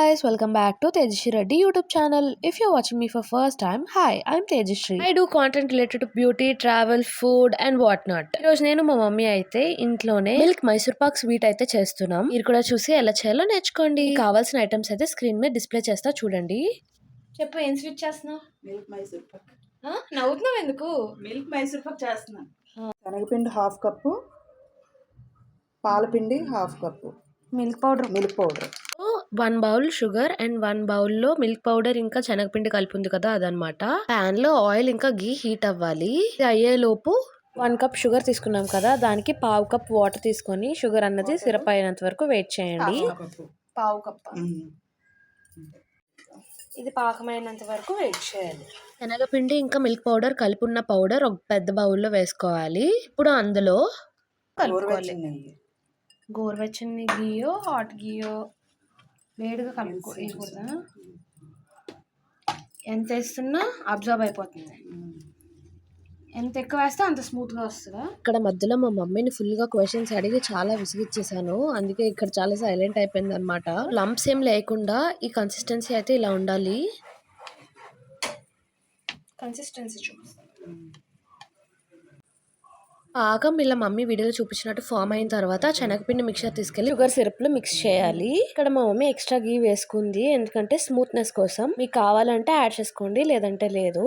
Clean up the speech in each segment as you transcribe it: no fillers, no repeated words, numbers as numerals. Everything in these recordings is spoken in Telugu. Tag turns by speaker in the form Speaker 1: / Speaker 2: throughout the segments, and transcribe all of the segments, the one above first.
Speaker 1: guys, welcome back to Tejashree Reddy YouTube channel. If you're watching me for first time, hi, I'm Tejashree. I do content related to beauty, travel, food and whatnot. ఈ రోజు నేను మా మమ్మీ అయితే ఇంట్లోనే మిల్క్ మైసూర్ పాక్ స్వీట్ అయితే చేస్తున్నాం. మీరు కూడా చూసి ఎలా చేయాలో నేర్చుకోండి. కావాల్సిన ఐటమ్స్ అయితే స్క్రీన్ మీద డిస్ప్లే చేస్తా చూడండి. చెప్పు ఏం స్వీట్ చేస్తున్నావు?
Speaker 2: మిల్క్ మైసూర్ పాక్.
Speaker 1: నవ్వుతున్నావు ఎందుకు?
Speaker 2: మిల్క్ మైసూర్ పాక్ చేస్తున్నాను. శనగపిండి 1/2 కప్పు, పాలపిండి 1/2 cup,
Speaker 1: milk powder 1 bowl sugar and 1 బౌల్లో మిల్క్ పౌడర్ ఇంకా శనగపిండి కలిపి ఉంది కదా అదనమాట. ప్యాన్ లో ఆయిల్ ఇంకా గీ హీట్ అవ్వాలి. ఇది అయ్యేలోపు 1 కప్ షుగర్ తీసుకున్నాం కదా, దానికి 1/2 కప్ వాటర్ తీసుకొని షుగర్ అన్నది సిరప్ అయినంత వరకు వెయిట్ చేయండి. 1/2 కప్ ఇది పాకమైనంత వరకు వెయిట్ చేయాలి. శనగపిండి ఇంకా మిల్క్ పౌడర్ కలిపి ఉన్న పౌడర్ ఒక పెద్ద బౌల్లో వేసుకోవాలి. ఇప్పుడు అందులో కలుపుకోవాలి. గోరువెచ్చని గీయో హాట్ గీయో వేడిగా కలుపుకోకూడదా? ఎంత వేస్తున్నా అబ్జర్వ్ అయిపోతుంది. ఎంత ఎక్కువ వేస్తే అంత స్మూత్గా వస్తుందా? ఇక్కడ మధ్యలో మా మమ్మీని ఫుల్గా క్వశ్చన్స్ అడిగి చాలా విసిగిచ్చేసాను, అందుకే ఇక్కడ చాలా సైలెంట్ అయిపోయింది అనమాట. లంప్స్ ఏం లేకుండా ఈ కన్సిస్టెన్సీ అయితే ఇలా ఉండాలి. కన్సిస్టెన్సీ చూపిస్తాను. పాకం ఇలా మమ్మీ వీడియోలో చూపించినట్టు ఫామ్ అయిన తర్వాత శనగపిండి మిక్చర్ తీసుకెళ్లి షుగర్ సిరప్ లో మిక్స్ చేయాలి. ఇక్కడ మా మమ్మీ ఎక్స్ట్రా గీ వేసుకుంది ఎందుకంటే స్మూత్నెస్ కోసం. మీకు కావాలంటే యాడ్ చేసుకోండి, లేదంటే లేదు.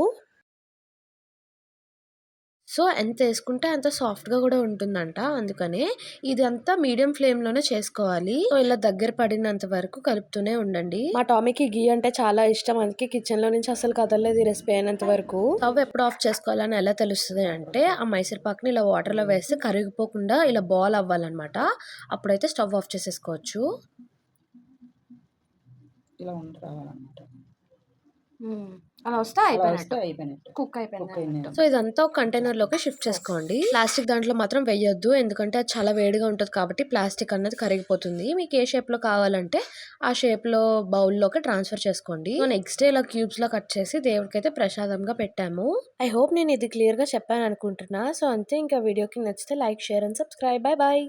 Speaker 1: సో ఎంత వేసుకుంటే అంత సాఫ్ట్ గా కూడా ఉంటుందంట, అందుకనే ఇదంతా మీడియం ఫ్లేమ్ లోనే చేసుకోవాలి. సో ఇలా దగ్గర పడినంత వరకు కలుపుతూనే ఉండండి. మా టామీకి గీ అంటే చాలా ఇష్టం, అందుకే కిచెన్ లో నుంచి అసలు కదలలేదు ఈ రెసిపీ అయినంత వరకు. స్టవ్ ఎప్పుడు ఆఫ్ చేసుకోవాలని ఎలా తెలుస్తుంది అంటే, ఆ మైసూర్ పాక్ ని ఇలా వాటర్ లో వేస్తే కరిగిపోకుండా ఇలా బాల్ అవ్వాలన్నమాట. అప్పుడైతే స్టవ్ ఆఫ్ చేసేసుకోవచ్చు.
Speaker 2: ఇలా రావాలన్నమాట.
Speaker 1: అలా వస్తే అయిపోయినట్టు, కుక్ అయిపోయింది. సో ఇదంతా ఒక కంటైనర్ లోకి షిఫ్ట్ చేసుకోండి. ప్లాస్టిక్ దాంట్లో మాత్రం వేయొద్దు, ఎందుకంటే అది చాలా వేడిగా ఉంటుంది కాబట్టి ప్లాస్టిక్ అన్నది కరిగిపోతుంది. మీకు ఏ షేప్ లో కావాలంటే ఆ షేప్ లో బౌల్ లోకి ట్రాన్స్ఫర్ చేసుకోండి. నెక్స్ట్ డే ఇలా క్యూబ్స్ లో కట్ చేసి దేవుడికి అయితే ప్రసాదంగా పెట్టాము. ఐ హోప్ నేను ఇది క్లియర్ గా చెప్పాను అనుకుంటున్నా. సో అంతే, ఇంకా వీడియోకి నచ్చితే like, share and subscribe. Bye bye.